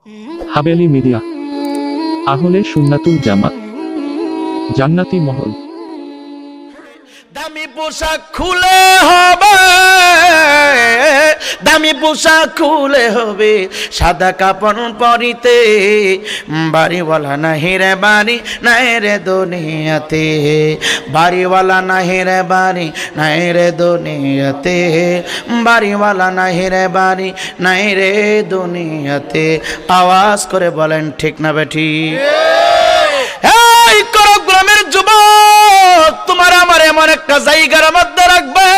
Haveli media, আহলে সুন্নাতুল জামাত, জান্নাতি মহল। দামি পোশাক খুলে হবে, দামি পোশাক খুলে হবে, সাদা কাপড় পরিতে, বাড়িওয়ালা নাহি রে বাড়ি নাই রে দুনিয়াতে, বাড়িওয়ালা নাহি রে বাড়ি নাই রে দুনিয়াতে, বাড়িওয়ালা নাহি রে বাড়ি নাই রে দুনিয়াতে। আওয়াজ করে বলেন ঠিক না বেঠি? এই করগ্রামের যুবক, তোমার আমার এমন একটা জায়গার মধ্যে রাখবে,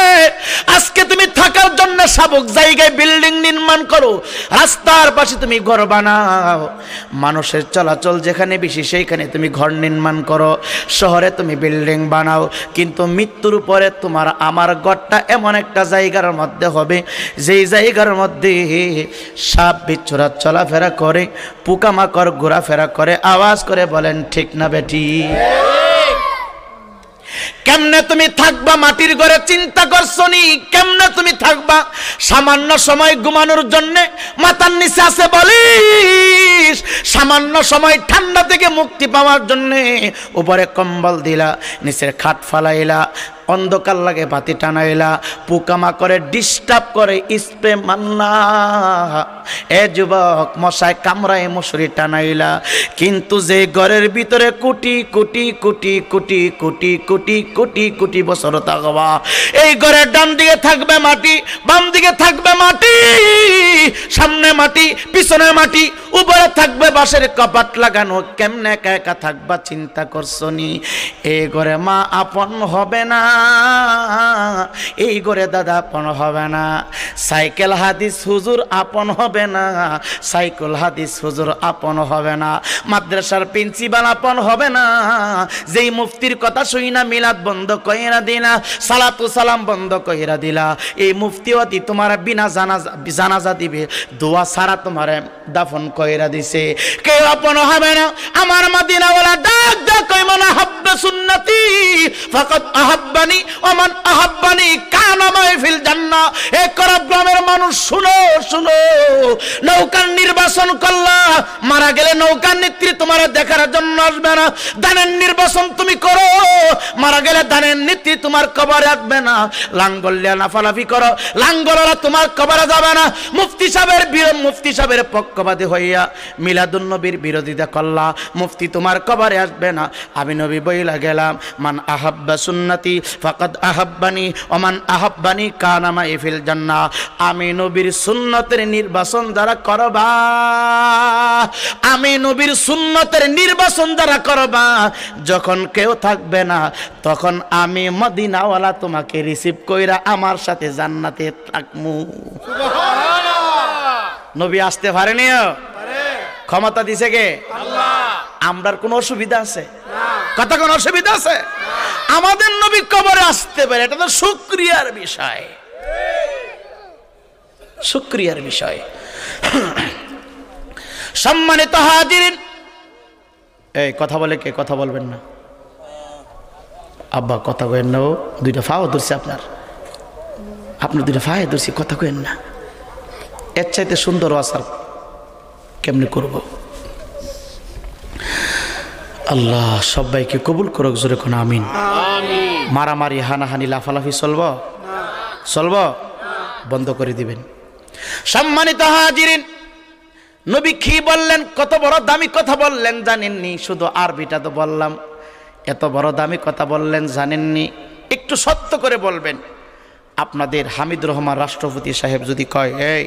আজকে তুমি থাকার জন্য শাবক জায়গায় বিল্ডিং নির্মাণ করো, রাস্তার পাশে তুমি ঘর বানাও, মানুষের চলাচল যেখানে বেশি সেইখানে তুমি ঘর নির্মাণ করো, শহরে তুমি বিল্ডিং বানাও, কিন্তু মৃত্যুর পরে তোমার আমার ঘরটা এমন একটা জায়গার মধ্যে হবে যেই জায়গার মধ্যে সাপ বিচ্ছুরা চলাফেরা করে, পোকামাকড় ঘোরাফেরা করে। আওয়াজ করে বলেন ঠিক না বেটি? কেমনে তুমি থাকবা মাটির ঘরে চিন্তা করছো নি? কেমনে তুমি থাকবা? সামান্য সময় ঘুমানোর জন্য মাথার নিচে আছে বলিস, সামান্য সময় ঠান্ডা থেকে মুক্তি পাওয়ার জন্য উপরে কম্বল দিলা, নিচের খাট ফালাইলা, অন্ধকার লাগে বাতি টানাইলা, পোকামাকড়ে ডিস্টার্ব করে স্প্রে মারলা, এ যুবক মশায় কামড়ায় মশুরি টানাইলা। কিন্তু যে ঘরের ভিতরে কোটি কোটি কোটি কোটি কোটি কোটি কোটি কোটি বছর থাকবা, এই ঘরের ডান দিকে থাকবে মাটি, বাম দিকে থাকবে মাটি, সামনে মাটি, পিছনে মাটি, উপরে থাকবে বাঁশের কপাট লাগানো। কেমনে একা একা থাকবা চিন্তা করছো নি? এই ঘরে মা আপন হবে না, এই ঘরে দাদা আপন হবে না, সাইকেল হাদিস হুজুর আপন হবে না, সাইকেল হাদিস হুজুর আপন হবে না, মাদ্রাসার প্রিন্সিপাল আপন হবে না, যেই মুফতির কথা শুই না মিলাদ বন্ধ কইরা দিলা, সালাতু সালাম বন্ধ কইরা দিলা, এই মুফতিওয়াতি তোমার বিনা জানাজা দিবে, দোয়া ছাড়া তোমার দাফন কইরা দিছে, কেউ আপন হবে না। আমার মদিনাওয়ালা ডাক ডাক কই মানা হাব্বা সুন্নতি ফাকাদ আহাব্বানি ওয়া মান আহাব্বানি কানা মাই ফিল জান্নাহ। এ করগ্রামের মানুষ শুনো শুনো, নৌকার নির্বাচন করলা, মারা গেলে নৌকার নেত্রী তোমার দেখার জন্য আসবে না। দানের নির্বাচন তুমি করো, মারা গেলে দানের নেত্রী তোমার কবরে আসবে না। লাঙ্গলিয়া লাফালাফি করো, লাঙ্গলরা তোমার কবরে যাবে না। মুফতি সাহেবের পক্ষপাতী হইয়া মিলাদুন নবীর বিরোধিতা করলা, মুফতি তোমার কবরে আসবে না। আমি নবী বইলা গেলাম, মান আহাব্বা সুন্নতি ফাকাদ আহাব্বানি ওয়া মান আহাব্বানি কানা মাই ফিল জান্নাহ। আমি নবীর সুন্নতের নির্বাচন যারা করবা, আমি নবীর সুন্নতের নির্বাচন যারা করবা, যখন কেউ থাকবে না তখন আমি মদিনাওয়ালা তোমাকে রিসিভ কইরা আমার সাথে জান্নাতে থাকমু। নবী আসতে পারেনি, ক্ষমতা দিছে কে? আল্লাহ। আমরার কোনো অসুবিধা আছে? কথা কোনো অসুবিধা আছে? আমাদের নবী কবরে আসতে পারে, এটা তো শুকরিয়ার বিষয়, শুকরিয়ার বিষয়। সম্মানিত হাজিরিন, এই কথা বলে কে? কথা বলবেন না আব্বা, কথা কইেন না। দুইটা ফাও ধরছে আপনার দুইটা ফায় ধরছি, কথা কইেন না। এর চাইতে সুন্দর আসার কেমনি করব? আল্লাহ সবাইকে কবুল করুক, জোরে কোন আমিন। মারামারি হানাহানি লাফালাফি চলব বন্ধ করে দিবেন। সম্মানিত হাজিরিন, নবী কি বললেন? কত বড় দামি কথা বললেন জানেননি? শুধু আরবিটা তো বললাম, এত বড় দামি কথা বললেন জানেননি? একটু সত্য করে বলবেন। আপনাদের হামিদুর রহমান রাষ্ট্রপতি সাহেব যদি কয়, এই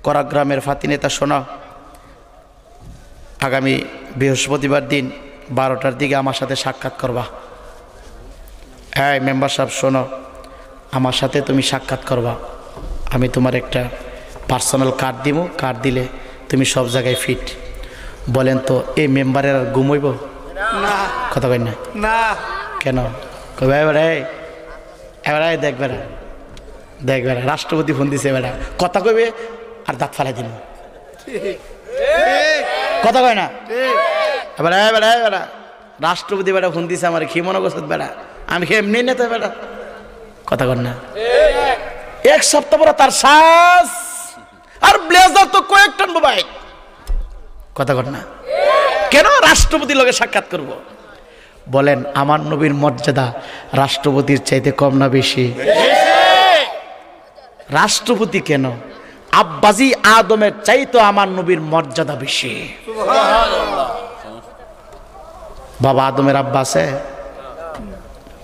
করগ্রামের ফাতি নেতা শোনো, আগামী বৃহস্পতিবার দিন 12টার দিকে আমার সাথে সাক্ষাৎ করবা। হ্যাঁ মেম্বার সাহেব শোনো, আমার সাথে তুমি সাক্ষাৎ করবা, আমি তোমার একটা পার্সোনাল কার্ড দিব, কার্ড দিলে তুমি সব জায়গায় ফিট। বলেন তো এই মেম্বারের আর ঘুমাইব? কথা কই না? কেন? কবে এবারে দেখবে রাষ্ট্রপতি ফোন দিছে, এবারে কথা কইবে আর দাঁত ফালাই দিব, কথা কয় না? এবারে রাষ্ট্রপতি বেড়া ফোন দিছে আমার, কি মনে করছো বেড়া আমি এমনি নেতা বেড়া, কথা কর না? এক সপ্তাহ পরে তার শ্বাস আর ব্লেজার তো কয়েক টন ভাই, কথা কর না, কেন রাষ্ট্রপতির লগে সাক্ষাৎ করব? বলেন আমার নবীর মর্যাদা রাষ্ট্রপতির চাইতে কম না বেশি? রাষ্ট্রপতি কেন, আব্বাজি আদমের চাইতে আমার নবীর মর্যাদা বেশি। বাবা আদমের আব্বা আছে?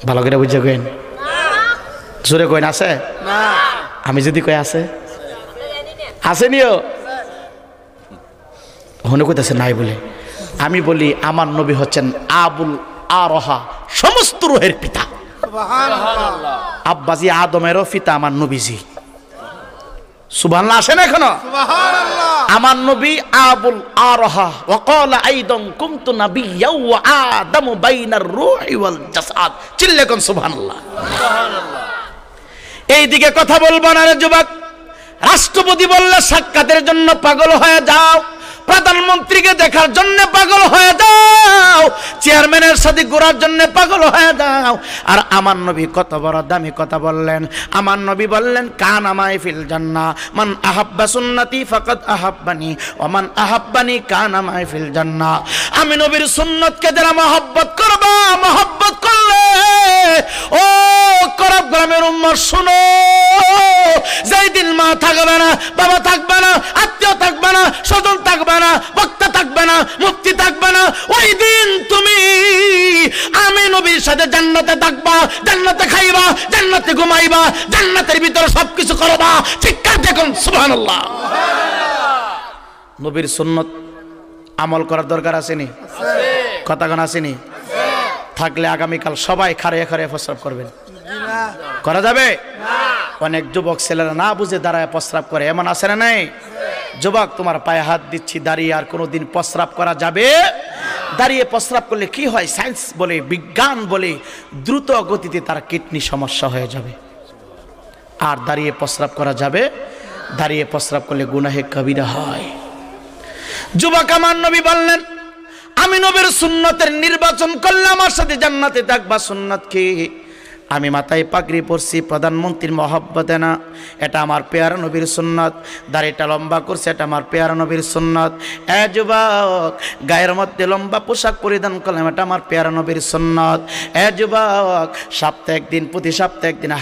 ভালো করে বুঝে কইন, জোরে কইন আছে? আমি যদি কই আছে, আসেনিও হনে কইতেছে নাই বলে। আমি বলি আমার নবী হচ্ছেন আবুল আরহা, সমস্ত রুহের পিতা। আব্বাজি আদমেরও পিতা আমার নবীজি। সুবহানাল্লাহ আসেন এখনো? আমার নবী আবুল আরহা ওয়াকালা আইদান কুনতু নাবিয়্যা ওয়া আদামু বাইনার রূহি ওয়াল জাসাদ। চিল্লে কোন সুবহানাল্লাহ। এইদিকে কথা বলবো না রে যুবক। রাষ্ট্রপতি বললে সাক্ষাতের জন্য পাগল হয়ে যাও, প্রধানমন্ত্রীকে দেখার জন্য পাগল হয়ে যাও, চেয়ারম্যানের সাথে ঘোরার জন্য পাগল হয়ে যাও। আর আমার নবী কত বড় দামি কথা বললেন। আমার নবী বললেন কানা মাই ফিল জান্নাহ মান আহাব্বা সুন্নতি ফাকাদ আহাব্বানি ওয়া মান আহাব্বানি কানা মাই ফিল জান্নাহ। আমি নবীর সুন্নতকে যারা মহব্বত করবা, মহব্বত করলে ও করব গ্রামের উম্মত শুনো, যেই দিন মা থাকবে না, বাবা থাকবে না, আত্মীয় থাকবে না, স্বজন থাকবে না, বক্তা থাকবে না, মুফতি থাকবে না, ওই দিন তুমি আমি নবীর সাথে জান্নাতে থাকবা, জান্নাতে খাইবা, জান্নাতে ঘুমাইবা, জান্নাতের ভিতরে সবকিছু করবা। চিৎকার দেখুন সুবহানাল্লাহ। নবীর সুন্নত আমল করার দরকার আসেনি? কথা কোন আসেনি? থাকলে আগামীকাল সবাই খাড়িয়ে খাড়িয়ে প্রস্রাব করবেন। করা যাবে? অনেক যুবক ছেলেরা না বুঝে দাঁড়ায় প্রস্রাব করে, এমন আছে না নাই? যুবক তোমার পায়ে হাত দিচ্ছি, দাঁড়িয়ে আর কোনোদিন প্রস্রাব করা যাবে? দাঁড়িয়ে প্রস্রাব করলে কি হয়? সায়েন্স বলে, বিজ্ঞান বলে, দ্রুত গতিতে তার কিডনি সমস্যা হয়ে যাবে। আর দাঁড়িয়ে প্রস্রাব করা যাবে? দাঁড়িয়ে প্রস্রাব করলে গুনাহে কবিরা হয়। যুবক আমার নবী বললেন আমি নবীর সুন্নতের নির্বাচন করলে আমার সাথে জান্নাতে থাকবা। সুন্নত কি? আমি মাথায় পাগড়ি পরছি প্রধানমন্ত্রীর মহব্বতে না, এটা আমার পেয়ারা নবীর সুন্নত। দাড়িটা লম্বা করছে, এটা আমার পেয়ারা নবীর সুন্নত। এ যুবক, গায়ের মধ্যে লম্বা পোশাক পরিধান করলাম, এটা আমার পেয়ারা নবীর সুন্নত। এ যুবক, সপ্তাহে একদিন, প্রতি সপ্তাহে একদিন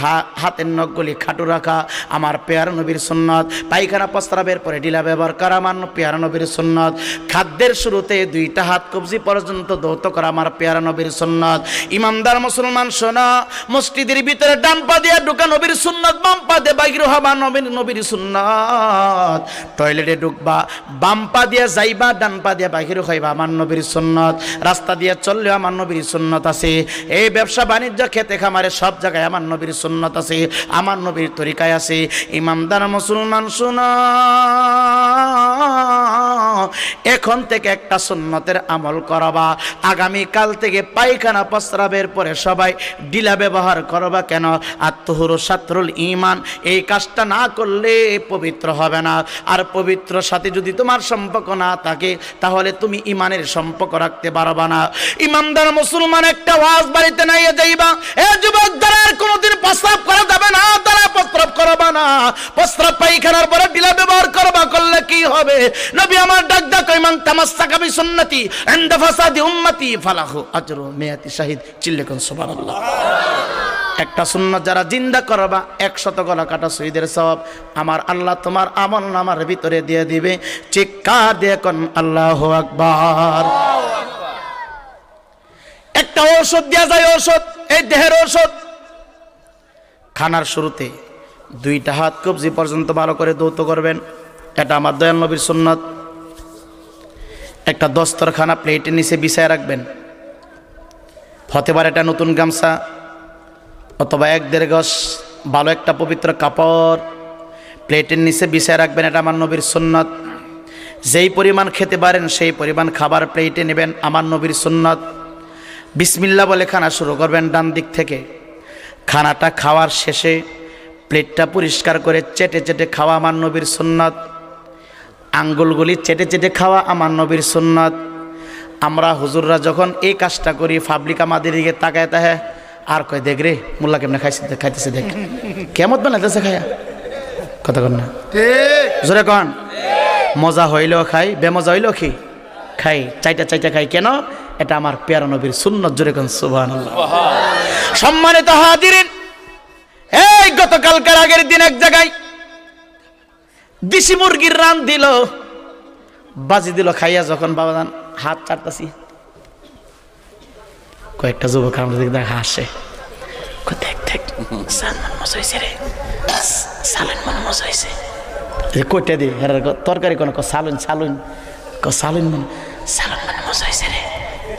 হাতের নখগুলি খাটু রাখা আমার পেয়ারা নবীর সুন্নত। পায়খানা প্রস্রাবের পরে ঢিলা ব্যবহার করা আমার পেয়ারা নবীর সুন্নত। খাদ্যের শুরুতে দুইটা হাত কবজি পর্যন্ত ধৌত করা আমার পেয়ারা নবীর সুন্নত। ইমানদার মুসলমান শোনা, মসজিদের ভিতরে ডান পা দিয়ে ঢুকা নবীর সুন্নত, বাম পা দিয়ে বাইরে হবা নবীর সুন্নত। টয়লেটে ঢুকবা, বাম পা দিয়ে যাইবা, ডান পা দিয়ে বাইরে হইবা আমার নবীর সুন্নত। রাস্তা দিয়ে চললেও আমার নবীর সুন্নত আছে। এই ব্যবসা বাণিজ্য, খেতে খামারে সব জায়গায় আমার নবীর সুন্নত আছে, আমার নবীর তরিকায় আছে। ইমানদার মুসলমান শোনা, এখন থেকে একটা সুন্নতের আমল করবা। আগামী কাল থেকে পায়খানা প্রস্রাবের পরে সবাই ডিলা ব্যবহার করবা। কেন? আত্মহুর সাত্রুল ঈমান। এই কাজটা না করলে পবিত্র হবে না। আর পবিত্র সাথে যদি তোমার সম্পর্ক না থাকে, তাহলে তুমি ইমানের সম্পর্ক রাখতে পারবা না। ইমানদার মুসলমান, একটা ওয়াজ বাড়িতে নাই যাইবা, এ যুবক দ্বারা কোনোদিন প্রস্রাব করা যাবে না, দ্বারা প্রস্রাব করবা না। প্রস্রাব পায়খানার পরে ডিলা ব্যবহার করবা, করলে কি হবে? নবী আমার ডাক ডাক মান তামাসসাকা বিসুন্নতি ইনদা ফাসাদি উম্মতি ফালাহু আজরু মিয়াতি শাহিদ। চিল্লে কোন সুবহানাল্লাহ। একটা সুন্নাত যারা জিন্দা করবা, 100 গলা কাটা শহীদের সওয়াব আমার আল্লাহ তোমার আমল নামার ভিতরে দিয়ে দিবে। চিৎকার দিয়ে কোন আল্লাহু আকবার। একটা ঔষধ দেয়া যায়, ঔষধ, এই দেহের ঔষধ। খানার শুরুতে দুইটা হাত কবজি পর্যন্ত ভালো করে ধৌত করবেন, এটা আমার দয়াল নবীর সুন্নত। একটা দস্তরখানা প্লেটের নিচে বিছায় রাখবেন, হতে পারে এটা নতুন গামছা অথবা 1-1.5 গজ ভালো একটা পবিত্র কাপড় প্লেটের নিচে বিছায় রাখবেন, এটা আমার নবীর সুন্নত। যেই পরিমাণ খেতে পারেন সেই পরিমাণ খাবার প্লেটে নেবেন, আমার নবীর সুন্নত। বিসমিল্লাহ বলে খানা শুরু করবেন ডান দিক থেকে। খানাটা খাওয়ার শেষে প্লেটটা পরিষ্কার করে চেটে চেটে খাওয়া আমার নবীর সুন্নত। আঙ্গুলগুলি চেটে চেটে খাওয়া আমার নবীর সুন্নত। আমরা হুজুররা যখন এই কাজটা করি, পাবলিক আমাদের দিকে তাকায় তাহে আর কয়, দেখ রে মোল্লা কেমনে খাইতেছে, দেখ কেমন বানাইতেছে খায়া। কথা কন না, জোরে কন। মজা হইলেও খাই, বেমজা হইলেও কি খাই, চাইটা চাইটা খাই। কেন? এটা আমার প্যারা নবীর সুন্নাত। জোরে কোন সুবহানাল্লাহ। সম্মানিত হাজিরিন, এই গতকালকার আগের দিন এক জায়গায় দেশি মুরগির রান দিল, বাজি দিল। খাইয়া যখন বাবাজান হাত চাটতাছি, কয়েকটা যুবক আমরা দেখ হাসে, দেখ দেখ সালমান মজা হয়েছে রে, সালমান মজা হয়েছে। কইটা দি তরকারি কোন সালুন সালুন সালুন মানে সালুন মানে মজা হয়েছে রে,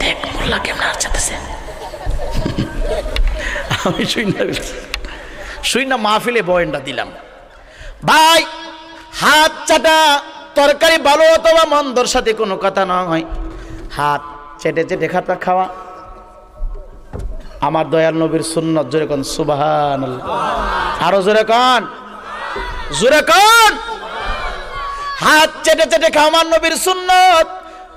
দেখ মোল্লা কেমন হাত চাটতেছে। আমি শুই না মাহফিলে বয়ানটা দিলাম। ভাই, হাত চাটা তরকারি ভালো অথবা মন্দর সাথে কোনো কথা নয়, হাত চেটে চেটে খাতা খাওয়া আমার দয়াল নবীর সুন্নাত। জোরে কোন সুবহানাল্লাহ। আরো জোরে কোন, জোরে কোন। হাত চেটে চেটে খাওয়া আমার নবীর সুন্নাত।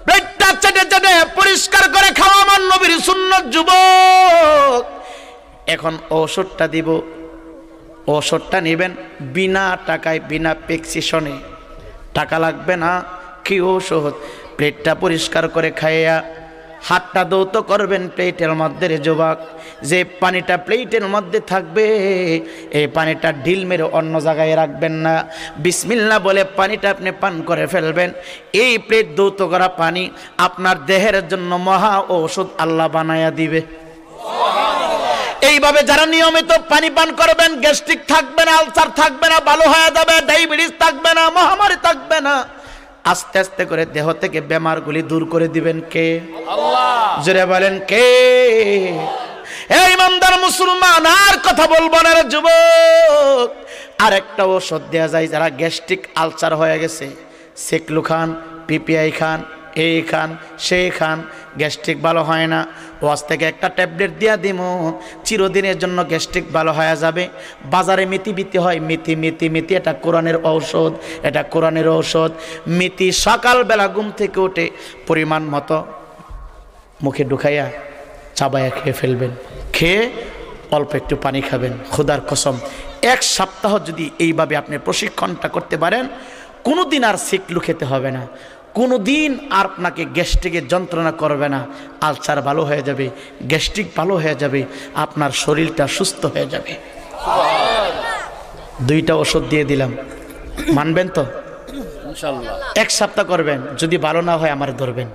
পেটটা চেটে চেটে পরিষ্কার করে খাওয়া আমার নবীর সুন্নাত। যুবক, এখন ঔষধটা দিব, ঔষধটা নেবেন বিনা টাকায়, বিনা প্রেসক্রিপশনে, টাকা লাগবে না। কি ঔষধ? প্লেটটা পরিষ্কার করে খাইয়া হাতটা দৌত করবেন প্লেটের মধ্যে। রে যুবক, যে পানিটা প্লেটের মধ্যে থাকবে এই পানিটা ঢিল মেরে অন্য জায়গায় রাখবেন না। বিসমিল্লাহ বলে পানিটা আপনি পান করে ফেলবেন। এই প্লেট দৌত করা পানি আপনার দেহের জন্য মহা ঔষধ আল্লাহ বানায়া দিবে। এইভাবে যারা নিয়মিত পানি পান করবেন, গ্যাস্ট্রিক থাকবে না, আলসার থাকবে না, ভালো হয়ে যাবে, ডায়াবেটিস থাকবে না, মহামারী থাকবে না। আস্তে আস্তে করে দেহ থেকে বেমারগুলি দূর করে দিবেন কে? আল্লাহ। জোরে বলেন কে? এই ইমানদার মুসলমান, আর কথা বলবো না রে যুবক। আরেকটা ওষুধ দেয়া যায় যারা গ্যাস্ট্রিক আলসার হয়ে গেছে, সেকলু খান, পিপিআই খান, এই খান, সেই খান, গ্যাস্ট্রিক ভালো হয় না। ওয়াজ থেকে একটা ট্যাবলেট দিয়া দিমু, চিরদিনের জন্য গ্যাস্ট্রিক ভালো হয়ে যাবে। বাজারে মিতি বিতি হয়, মিতি মিতি মিতি, এটা কোরআনের ঔষধ, এটা কোরআনের ঔষধ। মিতি সকালবেলা ঘুম থেকে উঠে পরিমাণ মতো মুখে ঢুকাইয়া চাবাইয়া খেয়ে ফেলবেন। খেয়ে অল্প একটু পানি খাবেন। খোদার কসম, 1 সপ্তাহ যদি এইভাবে আপনি প্রশিক্ষণটা করতে পারেন, কোনো দিন আর সিকলু খেতে হবে না, কোনো দিন আর আপনাকে গ্যাস্ট্রিকের যন্ত্রণা করবে না। আলসার ভালো হয়ে যাবে, গ্যাস্ট্রিক ভালো হয়ে যাবে, আপনার শরীরটা সুস্থ হয়ে যাবে। 2টা ওষুধ দিয়ে দিলাম, মানবেন তো? ইনশাআল্লাহ। 1 সপ্তাহ করবেন, যদি ভালো না হয় আমার ধরবেন,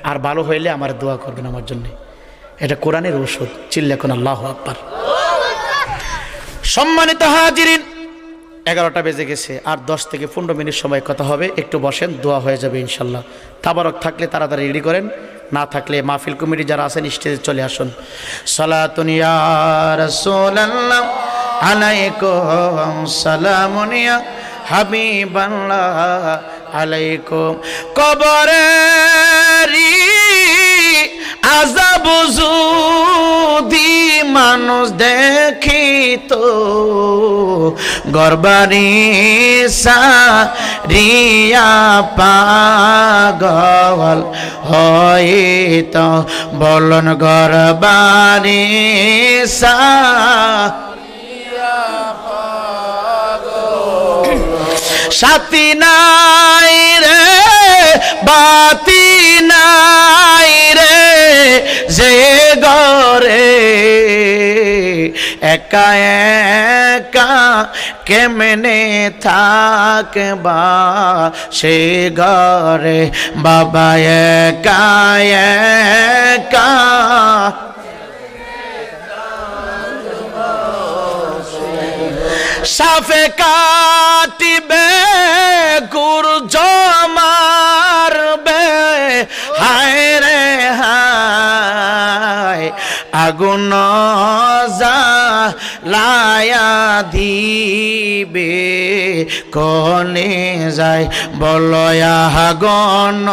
আর ভালো হইলে আমার দোয়া করবেন আমার জন্য। এটা কোরআনের ঔষধ। চিল্লা কোন আল্লাহু আকবার। সম্মানিত হাজিরিন, 11টা বেজে গেছে, আর 10 থেকে 15 মিনিট সময় কথা হবে। একটু বসেন, দোয়া হয়ে যাবে ইনশাল্লাহ। তাবারক থাকলে তাড়াতাড়ি রেডি করেন, না থাকলে মাহফিল কমিটি যারা আছেন স্টেজে চলে আসুন। সালাতুন ইয়া রাসূলুল্লাহ আলাইকুম, সালামুন ইয়া হাবিবাল্লাহ আলাইকুম। কবরেরি আযাব যদি মানুষ দেখিত, গরবারি সারিয়া পাগল হইত, বলন গরবারি সারিয়া পাগল। সাথী নাই রে, বাতি নাই রে, যে গরে একা একা কেমনে থাকবা, সে ঘরে বাবা একা একা। সাফে কাটিবে গুর জমারবে, হায় রে হায় আগুন জ্বালায়া দিবে, কনে যায় বলয়া আগুন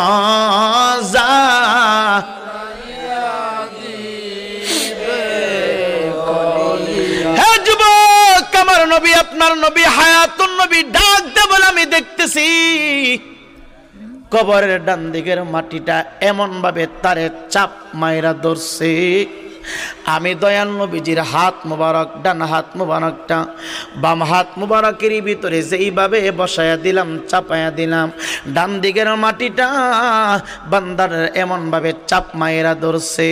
জ্বালায়া দিবে। হে যুবক, আমার নবী, আপনার নবী, হায়াতুন নবী ডাক দে বলে আমি দেখতেছি কবরের ডান দিকের মাটিটা এমন ভাবে তারে চাপ মাইরা ধরছে, আমি দয়াল নবীজির হাত মুবারক, ডান হাত মুবারকটা বাম হাত মুবারকের ভিতরে যেইভাবে বসায়া দিলাম, চাপায়া দিলাম, ডান দিকের মাটিটা বান্দার এমন ভাবে চাপ মায়েরা ধরছে,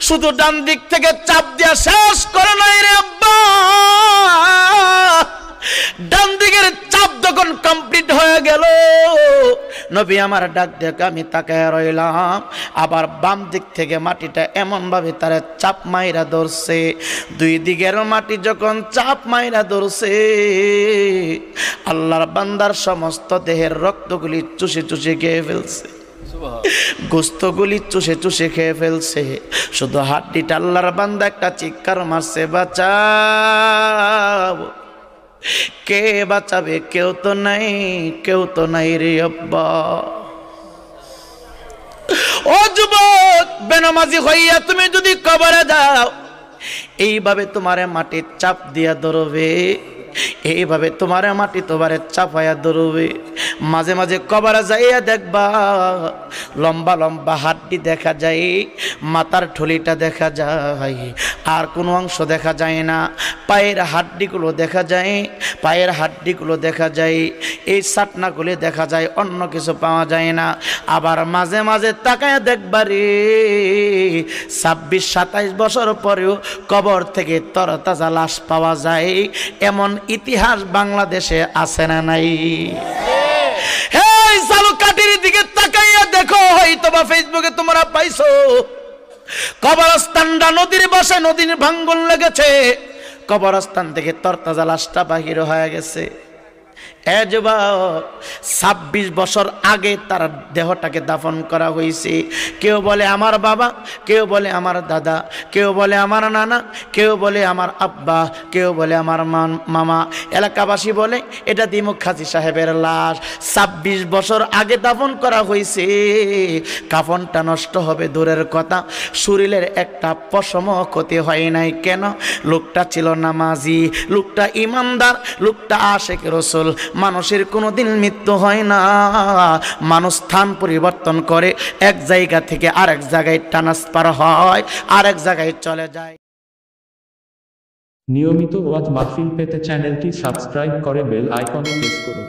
শুধু ডান দিক থেকে চাপ দিয়া শেষ করে নাই রে আব্বা। ডান দিকের চাপ যখন কমপ্লিট হয়ে গেল, নবী আমার ডাক দেখে আমি তাকায় রইলাম, আবার বাম দিক থেকে মাটিটা এমন ভাবে তারা চাপ মাইরা ধরছে, দুই দিকের মাটি যখন চাপ মাইরা ধরছে, আল্লাহর বান্দার সমস্ত দেহের রক্তগুলি চুষে চুষে খেয়ে ফেলছে, গোস্তগুলি চুষে চুষে খেয়ে ফেলছে, শুধু হাড্ডিটা আল্লাহর বান্দা একটা চিৎকার মারছে, বাঁচাও। কে বাঁচাবে? কেউ তো নাই, কেউ তো নাই রে আব্বা। ও যুবক, বেনামাজি হইয়া তুমি যদি কবরে যাও, এইভাবে তোমারে মাটির চাপ দিয়া ধরবে, এইভাবে তোমারে মাটি তোমারে চাপায়া ধরবে। মাঝে মাঝে কবরে যাইয়া দেখবা লম্বা লম্বা হাড্ডি দেখা যায়, মাথার ঠুলিটা দেখা যায়, আর কোনো অংশ দেখা যায় না। পায়ের হাড্ডিগুলো দেখা যায়, পায়ের হাড্ডিগুলো দেখা যায়, এই চাটনাগুলি দেখা যায়, অন্য কিছু পাওয়া যায় না। আবার মাঝে মাঝে তাকায় দেখবা রে, 26-27 বছর পরেও কবর থেকে তরতাজা লাশ পাওয়া যায়। এমন ইতিহাস বাংলাদেশে আছে না নাই? এই চালুকাঠির দিকে তাকাইয়া দেখো, হয়তো বা ফেসবুকে তোমরা পাইছো, কবরস্থানটা নদীর বসে, নদীর ভাঙ্গন লেগেছে, কবরস্থান থেকে তরতাজা লাশটা বাহির হয়ে গেছে। 26 বছর আগে তার দেহটাকে দাফন করা হয়েছে। কেউ বলে আমার বাবা, কেউ বলে আমার দাদা, কেউ বলে আমার নানা, কেউ বলে আমার আব্বা, কেউ বলে আমার মামা। এলাকাবাসী বলে এটা দিমুখ খাজি সাহেবের লাশ। 26 বছর আগে দাফন করা হয়েছে, কাফনটা নষ্ট হবে দূরের কথা, শরীরের একটা পশম ক্ষতি হয় নাই। কেন? লোকটা ছিল নামাজি, লোকটা ইমানদার, লোকটা আশেক রসুল। মানুষের কোনোদিন মৃত্যু হয় না, মানুষ স্থান পরিবর্তন করে, এক জায়গা থেকে আরেক জায়গায় ট্রান্সফার হয়, আরেক জায়গায় চলে যায়। নিয়মিত ওয়াজ মাহফিল পেতে চ্যানেলটি সাবস্ক্রাইব করে বেল আইকনে প্রেস করুন।